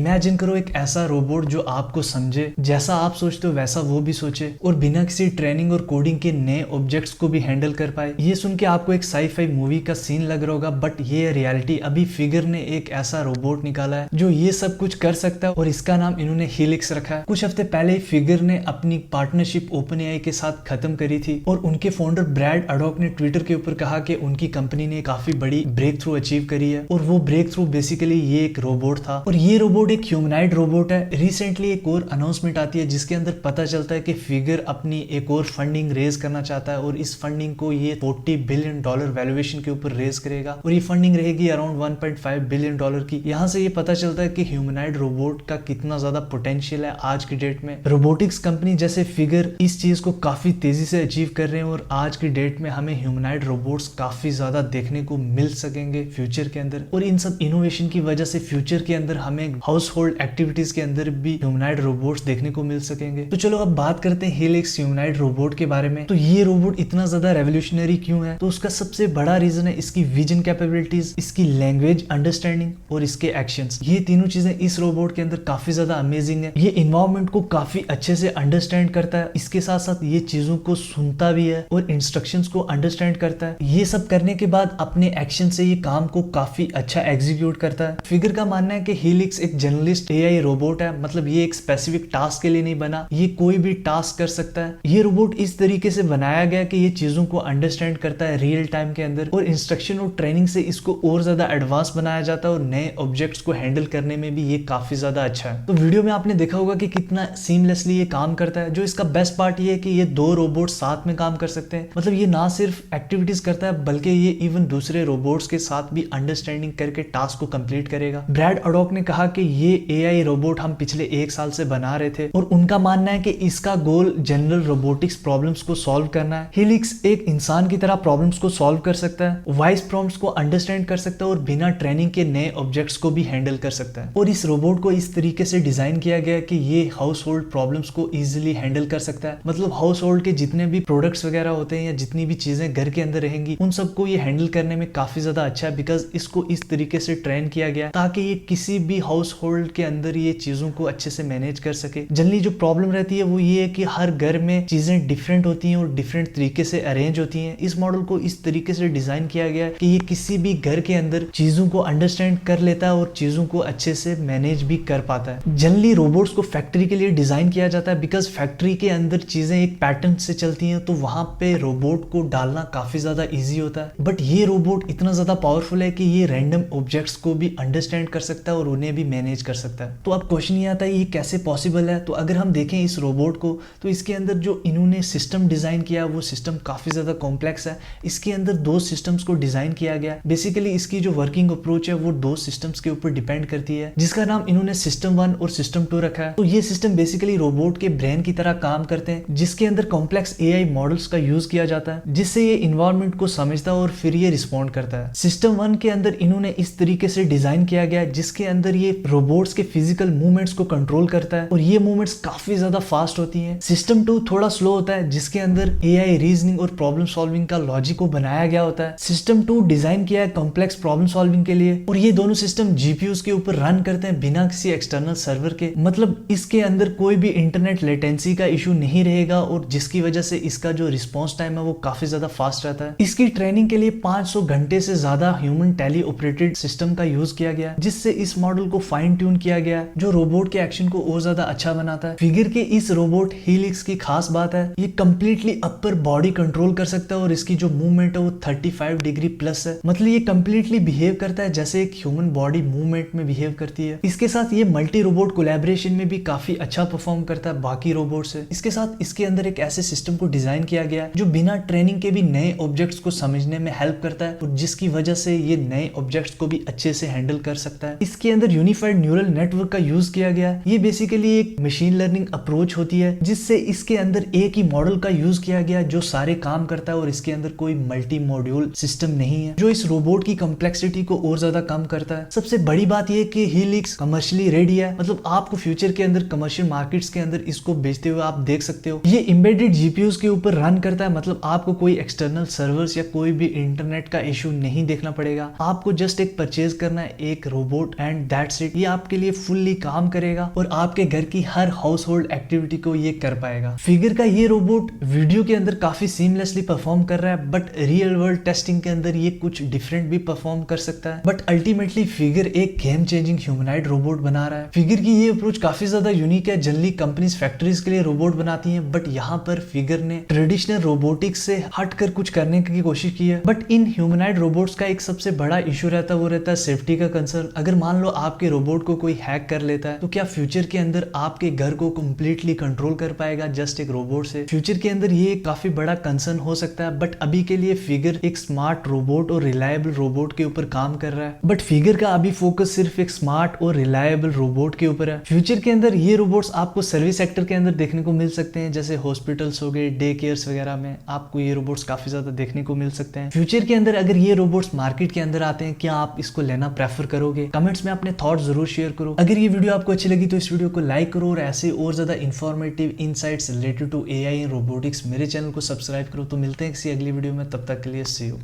Imagine करो एक ऐसा रोबोट जो आपको समझे, जैसा आप सोचते हो वैसा वो भी सोचे और बिना किसी ट्रेनिंग और कोडिंग के नए ऑब्जेक्ट्स को भी हैंडल कर पाए। ये सुन के आपको एक साई-फाई मूवी का सीन लग रहा होगा, बट ये रियलिटी। अभी फिगर ने एक ऐसा रोबोट निकाला है जो ये सब कुछ कर सकता है और इसका नाम इन्होंने हीलिक्स रखा है। कुछ हफ्ते पहले ही फिगर ने अपनी पार्टनरशिप ओपन एआई के साथ खत्म करी थी और उनके फाउंडर ब्रैड अडॉक ने ट्विटर के ऊपर कहा कि उनकी कंपनी ने काफी बड़ी ब्रेक थ्रू अचीव करी है और वो ब्रेक थ्रू बेसिकली ये एक रोबोट था और ये रोबोट एक ह्यूमनाइड रोबोट है। रिसेंटली एक और अनाउंसमेंट आती है जिसके अंदर पता चलता है कि फिगर अपनी एक और फंडिंग रेज करना चाहता है और इस फंडिंग को ये $40 बिलियन वैल्यूएशन के ऊपर रेज करेगा और ये फंडिंग रहेगी अराउंड $1.5 बिलियन की। यहाँ से ये पता चलता है कि ह्यूमनाइड रोबोट का कितना ज्यादा पोटेंशियल है आज की डेट में। रोबोटिक्स कंपनी जैसे फिगर इस चीज को काफी तेजी से अचीव कर रहे हैं और आज की डेट में हमें ह्यूमनाइड रोबोट्स काफी ज्यादा देखने को मिल सकेंगे फ्यूचर के अंदर। और इन सब इनोवेशन की वजह से फ्यूचर के अंदर हमें हाउस होल्ड एक्टिविटीज के अंदर भी ह्यूमनाइड रोबोट्स देखने को मिल सकेंगे। तो चलो अब बात करते हैं हीलिक्स ह्यूमनाइड रोबोट के बारे में। तो ये रोबोट इतना ज्यादा रेवोल्यूशनरी क्यों है? तो उसका सबसे बड़ा रीजन है इसकी विजन कैपेबिलिटीज, इसकी लैंग्वेज अंडरस्टैंडिंग और इसके एक्शंस। ये तीनों चीजें इस रोबोट के अंदर काफी ज्यादा अमेजिंग है। ये इन्वायरमेंट को काफी अच्छे से अंडरस्टैंड करता है, इसके साथ साथ ये चीजों को सुनता भी है और इंस्ट्रक्शंस को अंडरस्टैंड करता है। ये सब करने के बाद अपने एक्शन से ये काम को काफी अच्छा एग्जीक्यूट करता है। फिगर का मानना है कि हीलिक्स एक जर्नलिस्ट एआई रोबोट है, मतलब ये एक स्पेसिफिक टास्क के लिए नहीं बना, ये कोई भी टास्क कर सकता है। ये रोबोट इस तरीके से बनाया गया कि ये चीजों को अंडरस्टैंड करता है रियल टाइम के अंदर और इंस्ट्रक्शन और ट्रेनिंग से इसको और ज्यादा एडवांस बनाया जाता है और नए ऑब्जेक्ट्स को हैंडल करने में भी ये काफी ज्यादा अच्छा है। तो वीडियो में आपने देखा होगा कि कितना सीमलेसली ये काम करता है। जो इसका बेस्ट पार्ट ये है कि ये दो रोबोट साथ में काम कर सकते हैं, मतलब ये ना सिर्फ एक्टिविटीज करता है बल्कि ये इवन दूसरे रोबोट्स के साथ भी अंडरस्टैंडिंग करके टास्क को कंप्लीट करेगा। ब्रैड अडॉक ने कहा कि ये एआई रोबोट हम पिछले 1 साल से बना रहे थे और उनका मानना है कि इसका गोल जनरल रोबोटिक्स प्रॉब्लम्स को सॉल्व करना है। हीलिक्स एक इंसान की तरह प्रॉब्लम्स को सॉल्व कर सकता है, वॉइस प्रॉम्प्ट्स को अंडरस्टैंड कर सकता है और बिना ट्रेनिंग के नए ऑब्जेक्ट्स को भी हैंडल कर सकता है। और इस रोबोट को इस तरीके से डिजाइन किया गया कि ये हाउस होल्ड प्रॉब्लम्स को इजीली हैंडल कर सकता है, मतलब हाउस होल्ड के जितने भी प्रोडक्ट्स वगैरह होते हैं या जितनी भी चीजें घर के अंदर रहेंगी उन सबको ये हैंडल करने में काफी ज्यादा अच्छा है, बिकॉज इसको इस तरीके से ट्रेन किया गया ताकि ये किसी भी हाउस होल्ड के अंदर ये चीजों को अच्छे से मैनेज कर सके। जनरली जो प्रॉब्लम रहती है वो ये है कि हर घर में चीजें डिफरेंट होती हैं और डिफरेंट तरीके से अरेंज होती हैं। इस मॉडल को इस तरीके से डिजाइन किया गया कि ये किसी भी घर के अंदर चीजों को अंडरस्टैंड कर लेता है और चीजों को अच्छे से मैनेज भी कर पाता है। जनरली रोबोट्स को फैक्ट्री के लिए डिजाइन किया जाता है, बिकॉज फैक्ट्री के अंदर चीजें एक पैटर्न से चलती हैं तो वहां पे रोबोट को डालना काफी ज्यादा इजी होता है। बट ये रोबोट इतना ज्यादा पावरफुल है कि ये रैंडम ऑब्जेक्ट्स को भी अंडरस्टैंड कर सकता है और उन्हें भी मैनेज कर सकता है। तो अब क्वेश्चन ये आता है ये कैसे पॉसिबल है? तो अगर हम देखें इस रोबोट को तो इसके अंदर जो इन्होंने सिस्टम डिजाइन किया वो सिस्टम काफी ज्यादा कॉम्प्लेक्स है। इसके अंदर 2 सिस्टम्स को डिजाइन किया गया। बेसिकली इसकी जो वर्किंग अप्रोच है वो 2 सिस्टम्स के ऊपर डिपेंड करती है, जिसका नाम इन्होंने सिस्टम 1 और सिस्टम 2 रखा है। तो ये सिस्टम बेसिकली रोबोट के ब्रेन की तरह काम करते हैं, जिसके अंदर कॉम्प्लेक्स एआई मॉडल्स का यूज किया जाता है, जिससे ये इन्वायरमेंट को समझता है और फिर ये रिस्पॉन्ड करता है। सिस्टम 1 के अंदर इन्होंने इस तरीके से डिजाइन किया गया जिसके अंदर ये रोबोट्स के फिजिकल मूवमेंट्स को कंट्रोल करता है और ये मूवमेंट्स काफी ज्यादा फास्ट होती हैं। सिस्टम 2 थोड़ा स्लो होता है, जिसके अंदर एआई रीजनिंग और प्रॉब्लम सॉल्विंग का लॉजिक को बनाया गया होता है। सिस्टम 2 डिजाइन किया है कॉम्प्लेक्स प्रॉब्लम सॉल्विंग के लिए और ये दोनों सिस्टम जीपीयूज के ऊपर रन करते हैं बिना किसी एक्सटर्नल सर्वर के, मतलब इसके अंदर कोई भी इंटरनेट लेटेंसी का इशू नहीं रहेगा और जिसकी वजह से इसका जो रिस्पॉन्स टाइम है वो काफी ज्यादा फास्ट रहता है। इसकी ट्रेनिंग के लिए 500 घंटे से ज्यादा ह्यूमन टेली ऑपरेटेड सिस्टम का यूज किया गया, जिससे इस मॉडल को फाइन ट्यून किया गया जो रोबोट के एक्शन को और ज्यादा अच्छा बनाता है। फिगर के इस रोबोट हीलिक्स की खास बात है ये कंप्लीटली अपर बॉडी कंट्रोल कर सकता है और इसकी जो मूवमेंट है वो 35 डिग्री प्लस है, मतलब ये कंप्लीटली बिहेव करता है जैसे एक ह्यूमन बॉडी मूवमेंट में बिहेव करती है। इसके साथ ये मल्टी रोबोट कोलैबोरेशन में भी काफी अच्छा परफॉर्म करता है बाकी रोबोट से। इसके साथ इसके अंदर एक ऐसे सिस्टम को डिजाइन किया गया जो बिना ट्रेनिंग के भी नए ऑब्जेक्ट्स को समझने में हेल्प करता है और जिसकी वजह से ये नए ऑब्जेक्ट्स को भी अच्छे से हैंडल कर सकता है। इसके अंदर यूनिफाइड न्यूरल नेटवर्क का यूज किया गया। ये बेसिकली एक मशीन लर्निंग अप्रोच होती है जिससे इसके अंदर एक ही मॉडल का यूज किया गया जो सारे काम करता है और इसके अंदर कोई मल्टी मॉड्यूल सिस्टम नहीं है जो इस रोबोट की कॉम्प्लेक्सिटी को और ज्यादा कम करता है। सबसे बड़ी बात यह कि हीलिक्स कमर्शियली रेडी है, मतलब आपको फ्यूचर के अंदर कमर्शियल मार्केट्स के अंदर इसको बेचते हुए आप देख सकते हो। ये एम्बेडेड जीपीयूज के ऊपर रन करता है, मतलब आपको कोई एक्सटर्नल सर्वर्स या कोई भी इंटरनेट का इशू नहीं देखना पड़ेगा। आपको जस्ट एक परचेज करना है एक रोबोट एंड दैट्स इट। ये आपके लिए फुल्ली काम करेगा और आपके घर की हर हाउस होल्ड एक्टिविटी को ये कर पाएगा। फिगर का ये रोबोट वीडियो के अंदर काफी सीमलेसली परफॉर्म कर रहा है, बट रियल वर्ल्ड टेस्टिंग के अंदर ये कुछ डिफरेंट भी परफॉर्म कर सकता है। बट अल्टीमेटली फिगर एक गेम चेंजिंग ह्यूमनॉइड रोबोट बना रहा है। फिगर की ये अप्रोच काफी ज्यादा यूनिक है। जनरली कंपनीज फैक्ट्रीज के लिए रोबोट बनाती हैं, बट यहाँ पर फिगर ने ट्रेडिशनल रोबोटिक्स से हटकर कुछ करने की कोशिश की है। बट इन ह्यूमनॉइड रोबोट्स का एक सबसे बड़ा इशू रहता है, वो रहता है सेफ्टी का कंसर्न। अगर मान लो आपके रोबोट को कोई हैक कर लेता है, तो क्या फ्यूचर के अंदर आपके घर को कंप्लीटली कंट्रोल कर पाएगा जस्ट एक रोबोट से? फ्यूचर के अंदर ये काफी बड़ा कंसर्न हो सकता है। बट अभी के लिए फिगर एक स्मार्ट रोबोट और रिलायबल रोबोट के ऊपर काम कर रहा है। बट फिगर का अभी फोकस सिर्फ एक स्मार्ट और रिलायबल रोबोट के ऊपर है। फ्यूचर के अंदर ये रोबोट्स आपको सर्विस सेक्टर के अंदर देखने को मिल सकते हैं, जैसे हॉस्पिटल्स हो गए, डे केयर्स वगैरह में आपको ये रोबोट्स काफी ज्यादा देखने को मिल सकते हैं। फ्यूचर के अंदर अगर ये रोबोट्स मार्केट के अंदर आते हैं, क्या आप इसको लेना प्रेफर करोगे? कमेंट्स में अपने थॉट जरूर शेयर करो। अगर ये वीडियो आपको अच्छी लगी तो इस वीडियो को लाइक करो और ऐसे और ज्यादा informative insights related to AI and robotics मेरे चैनल को सब्सक्राइब करो। तो मिलते हैं किसी अगली वीडियो में, तब तक के लिए सी यू।